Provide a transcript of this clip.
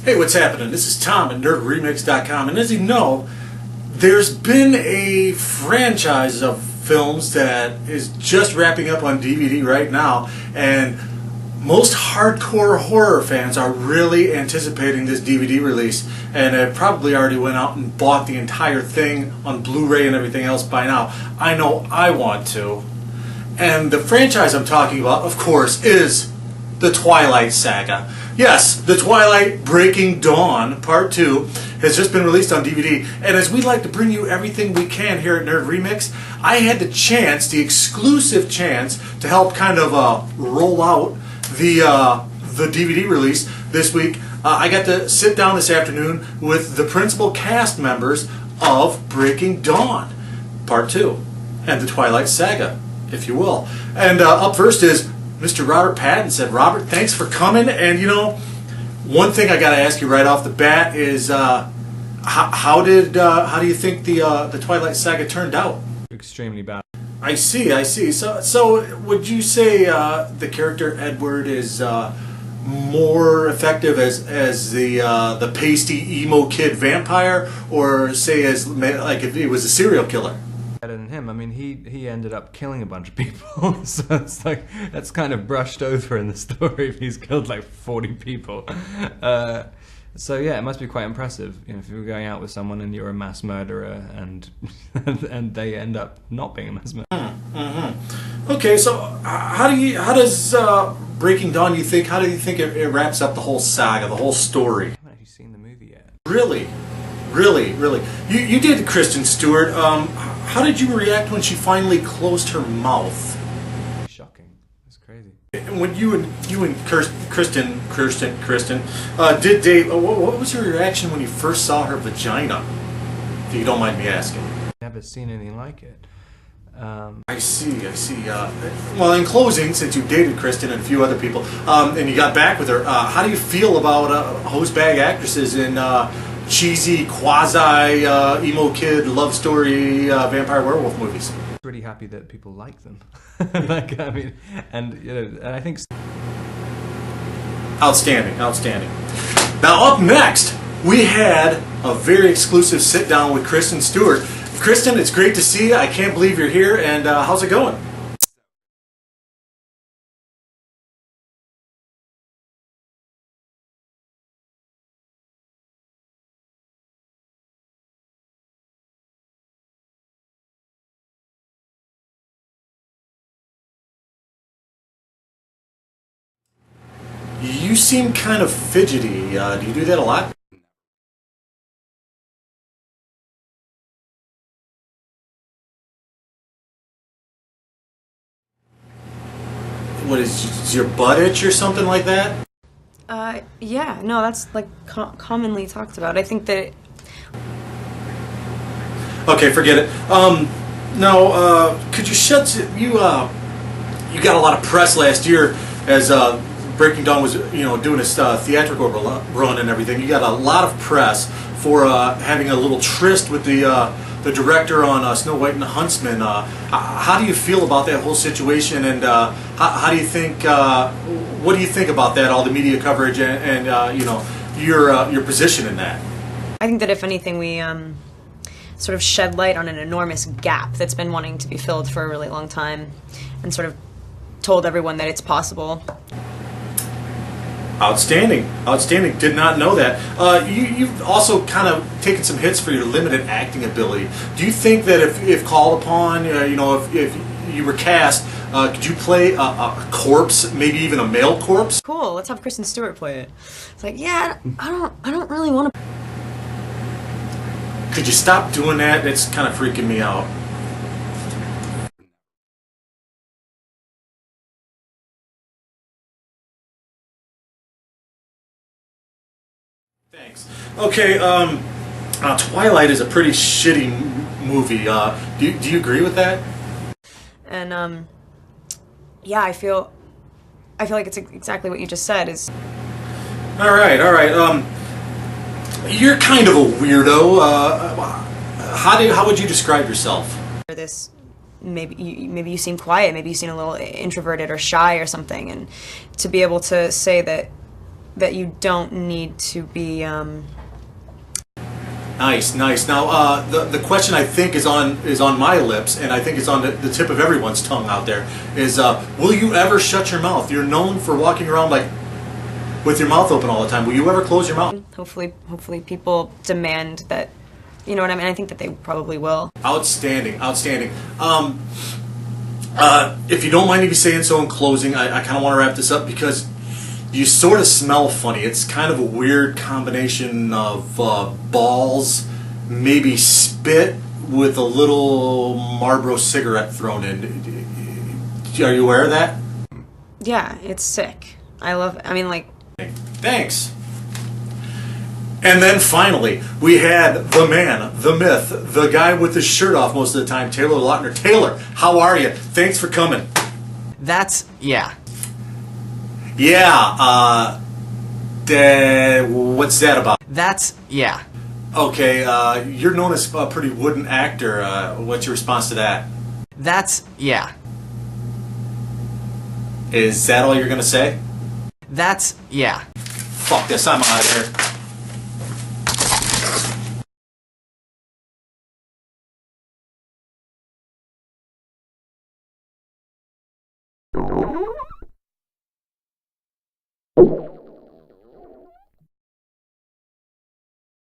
Hey, what's happening? This is Tom at NerdRemix.com, and as you know, there's been a franchise of films that is just wrapping up on DVD right now, and most hardcore horror fans are really anticipating this DVD release, and have probably already went out and bought the entire thing on Blu-ray and everything else by now. I know I want to. And the franchise I'm talking about, of course, is the Twilight Saga. Yes, the Twilight-Breaking Dawn, Part 2, has just been released on DVD, and as we like to bring you everything we can here at Nerd Remix, I had the exclusive chance, to help kind of roll out the DVD release this week. I got to sit down this afternoon with the principal cast members of Breaking Dawn, Part 2, and the Twilight Saga, if you will. And up first is Mr. Robert Pattinson. Robert, thanks for coming. And you know, one thing I got to ask you right off the bat is, how do you think the Twilight Saga turned out? Extremely bad. I see. So would you say the character Edward is more effective as the pasty emo kid vampire, or say as like if he was a serial killer? Better than him. I mean, he ended up killing a bunch of people, so it's like that's kind of brushed over in the story. He's killed like 40 people. So yeah, it must be quite impressive. You know, if you're going out with someone and you're a mass murderer, and and they end up not being a mass murderer. Mm-hmm. Okay, so how does Breaking Dawn? How do you think it wraps up the whole saga, the whole story? I haven't actually seen the movie yet. Really. You did Kristen Stewart. How did you react when she finally closed her mouth? Shocking. It's crazy. When you and Kristen did date, what was your reaction when you first saw her vagina? If you don't mind me asking. Never seen anything like it. I see. Well, in closing, since you dated Kristen and a few other people, and you got back with her, how do you feel about hosebag actresses in cheesy, quasi emo kid love story vampire werewolf movies? Pretty happy that people like them. Like, I mean, and you know, and I think outstanding. Now up next, we had a very exclusive sit down with Kristen Stewart. Kristen, it's great to see you. I can't believe you're here. And how's it going? You seem kind of fidgety. Do you do that a lot? What is your butt itch or something like that? Yeah, no, that's like commonly talked about. I think that. Okay, forget it. No, could you you got a lot of press last year as Breaking Dawn was, doing its theatrical run and everything. You got a lot of press for having a little tryst with the director on Snow White and the Huntsman. How do you feel about that whole situation, and how do you think? What do you think about that? All the media coverage and your position in that. I think that if anything, we sort of shed light on an enormous gap that's been wanting to be filled for a really long time, and sort of told everyone that it's possible. Outstanding. Did not know that. You've also kind of taken some hits for your limited acting ability. Do you think that if called upon, if you were cast, could you play a corpse, maybe even a male corpse? Cool. Let's have Kristen Stewart play it. It's like, yeah, I don't really want to. Could you stop doing that? It's kind of freaking me out. Thanks. Okay, Twilight is a pretty shitty movie. Do you agree with that? And yeah, I feel like it's exactly what you just said. Is. All right. You're kind of a weirdo. How would you describe yourself? This maybe you seem quiet, maybe you seem a little introverted or shy or something, and to be able to say that that you don't need to be. Nice. Now, the question I think is on my lips, and I think it's on the tip of everyone's tongue out there, is will you ever shut your mouth? You're known for walking around like with your mouth open all the time. Will you ever close your mouth? Hopefully people demand that. You know what I mean? I think that they probably will. Outstanding. If you don't mind me saying so in closing, I kind of want to wrap this up because you sort of smell funny. It's kind of a weird combination of balls, maybe spit with a little Marlboro cigarette thrown in. Are you aware of that? Yeah, it's sick. I love it. I mean, like... Thanks. And then finally, we had the man, the myth, the guy with his shirt off most of the time, Taylor Lautner. Taylor, how are you? Thanks for coming. Yeah. Yeah, what's that about? Yeah. Okay, you're known as a pretty wooden actor. What's your response to that? Yeah. Is that all you're gonna say? Yeah. Fuck this, I'm out of here. You